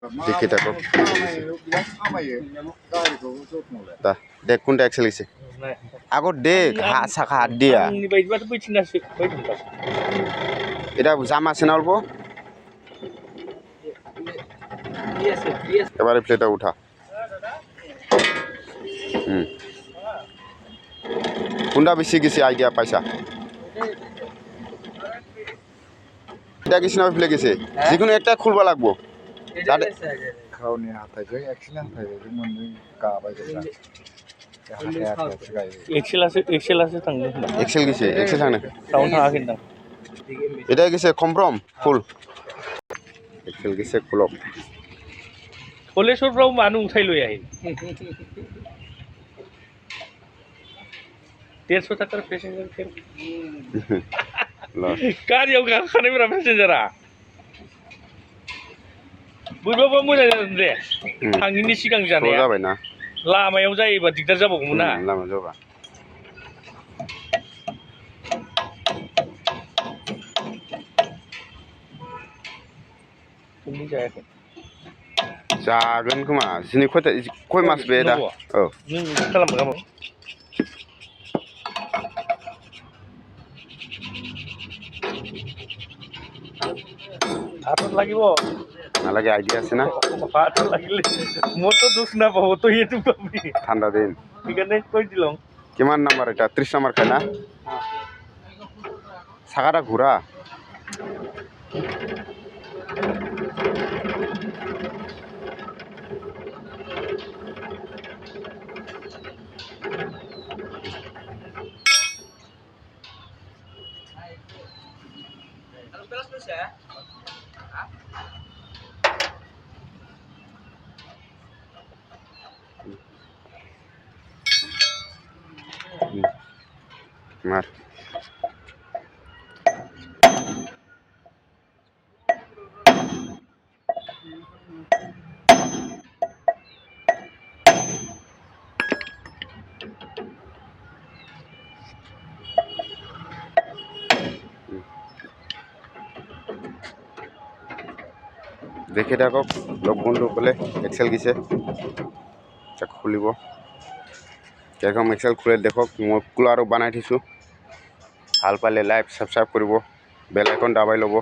দেখি দেখো दा देख কোনটা এক্সেল গেছে আগর দেখ শাখা হাত দিয়া এটা জাম আছে না অল্প এবারে প্লেটটা উঠা কোনটা বেশি গেছে আইডিয়া পয়সা এটা কিছু না প্লে গেছে যেকোনো একটা খুলবা লাগবো खावनि हाथायजों एक्सेल हाथायजों मोननै गाबाय एक्सेलासो थांदों एक्सेल गেছে एक्सेल थांनो साउन्ड थाङाखै नोंथां এটা গেছে কমপ্রম ফুল एक्सेल গেছে খুলক कलेजफ्राव मानो उठायल'याय 150 थाखार पेसेन्जार खेल गारियाव गाखोखानायफोरा पेसेन्जारा बयबाबो मोजां जादों दे थाङिनि सिगां जानाया जाबायना लामायाव जायोबा दिगदार जाबावगौमोन ना लामायाव जाबा तुम्ही जायाखै जागोन खोमा दिनै खय मास बे दा औ नों खालामबाय नामा हातত লাগিব নালাগে আইডিয়া আছে না হাতত লাগিলে মোৰতো দোষ নাপাব তই এইটো পাবি ঠাণ্ডা দিন সেইকাৰণে কৈ দিলং কিমান নাম্বার এটা 30 নাম্বার খায় না চাকাটা ঘোরা মার দেখে থাকক লগ বন্ধুসকলে এক্সেল গিছে তাক খুলিব কিরকম এক্সেল খুলে দেখক মই কুলাৰো বনাই থৈছোঁ ভাল পালে লাইক সাবস্ক্রাইব কৰিব বেল আইকন দাবাই ল'ব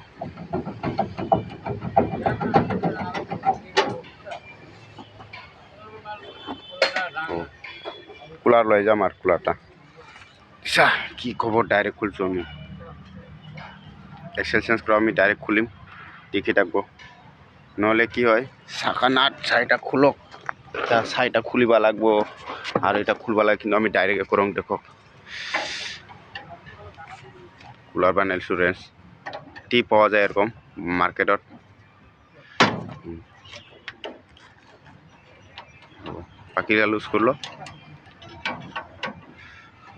কুলার লৈ যাম আর কুলারটা কি খবর ডাইরেক্ট খুলছো আমি এক্সেল চেঞ্জ করে আমি ডাইরেক্ট খুলিম দেখে থাকবো নহলে কি হয় শাখা নাট সাইডটা খুলক তা সাইডটা খুলিবা লাগবো আর এটা খুলবা লাগে কিন্তু আমি ডাইরেক্ট করং দেখো কুলার বানাইছো রেঞ্জ টি পাওয়া যায় এরকম মার্কেটত বাকিটা লুজ করলো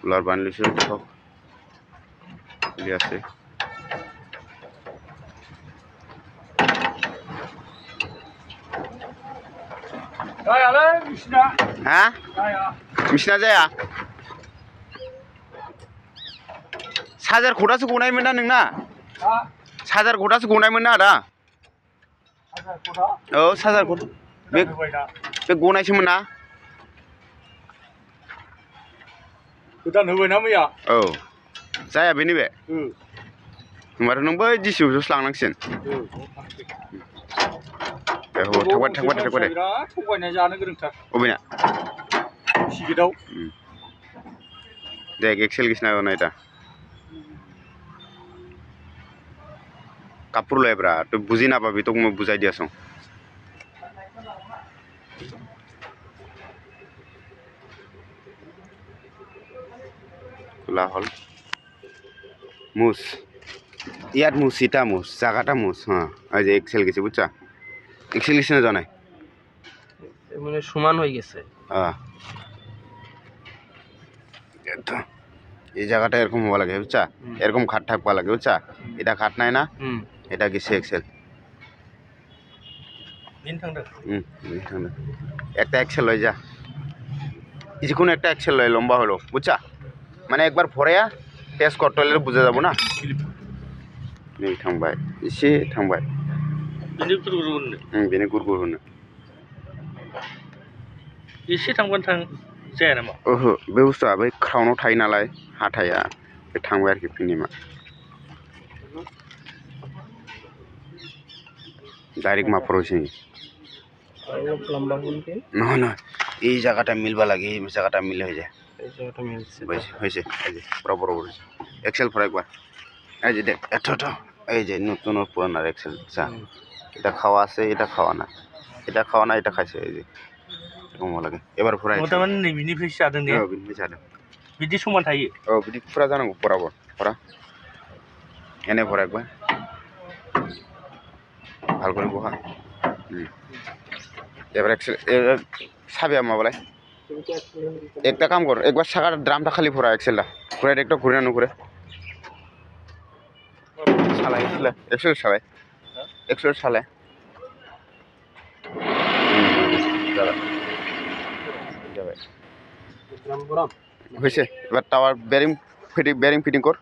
কুলার বানাইছো দেখো আছে হ্যাঁ মিশনা যায় সাজার ঘোড়াसो गनायमोन ना नोंना साजार घोड़ासो गनायमोन ना आदा औ साजार घोड़ा बे गनायसोमोन ना गोदान होबायना मैया औ जाया बेनि बे होमबाथ' नों बै डिसिआवसो लांनांसिगोन थांबाय बिराद थगायनाय जानो गोरोंथार अबेना सिगिदाव देख एक्सेल गिसना नाय दा কাপড় লয় ব্রা তো বুঝি না পাবি তোকে মই বুঝাই দিয়াছো খোলা হল মুস ইয়াত মুস ইটা মুস জায়গাটা মুস হ্যাঁ এই যে এক্সেল গেছে বুঝছা এক্সেল গেছে না জানাই মানে সমান হয়ে গেছে হ্যাঁ এই জায়গাটা এরকম হওয়া লাগে বুঝছা এরকম খাট থাকবা লাগে বুঝছা এটা খাট নাই না এটা গেছে এক্সেল দিন থাকদো দিন থাকদো একটা এক্সেল লই যা যেকোনো একটা এক্সেল লয় লম্বা হলো বুঝছা মানে একবার ভরেয়া টেস্ট করতে হলে বুঝে যাব না নেই থাंबाय एसे थांबाय बेनिफ्राय गुबुन बेनो गुर गुर होनो एसे थांबानो थां जाया नामा ओहो बे बुस्थुआ बै क्राउनाव थायो नालाय हाथाया बे थांबाय आरोखि फिनिमा डायरेक्ट माफोराव से অলপ লম্বা বলতে নহয় নহয় এই জায়গাটা মিলবা লাগে এই জায়গাটা মিলে হয়ে যায় এই জায়গাটা মিলছে হয়েছে এই যে পুরো বড় বড় হয়েছে এক্সেল ফর একবার এই যে দেখ এত এই যে নতুন আর পুরানার এক্সেল চা এটা খাওয়া আছে এটা খাওয়া না এটা খাইছে এই যে এরকম লাগে এবার ফুরাই मोटामोटी नैबेनिफ्रायसो जादों ने बिनिफ्राय जादों बिदि समान थायो बिदि फुरा जानांगौ बराबर फरा एने फरा একবার ভাল করে বহা এবার সাবিয়া মাবালাই একটা কাম কর একবার সাকার ড্রামটা খালি ফোরা এক্সেলটা ঘুরে একটা ঘুরে না ঘুরে সালাই এক্সেল সালাই হয়েছে এবার টাওয়ার বেরিং ফিটিং কর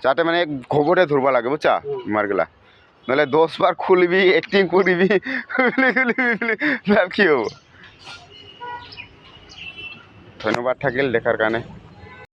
যাতে মানে গোবরে ধরবা লাগে বুঝছা মারগুলা নাহলে 10 বার খুলবি অ্যাক্টিং করবি কি হবো ধন্যবাদ থাকিল দেখার কারণে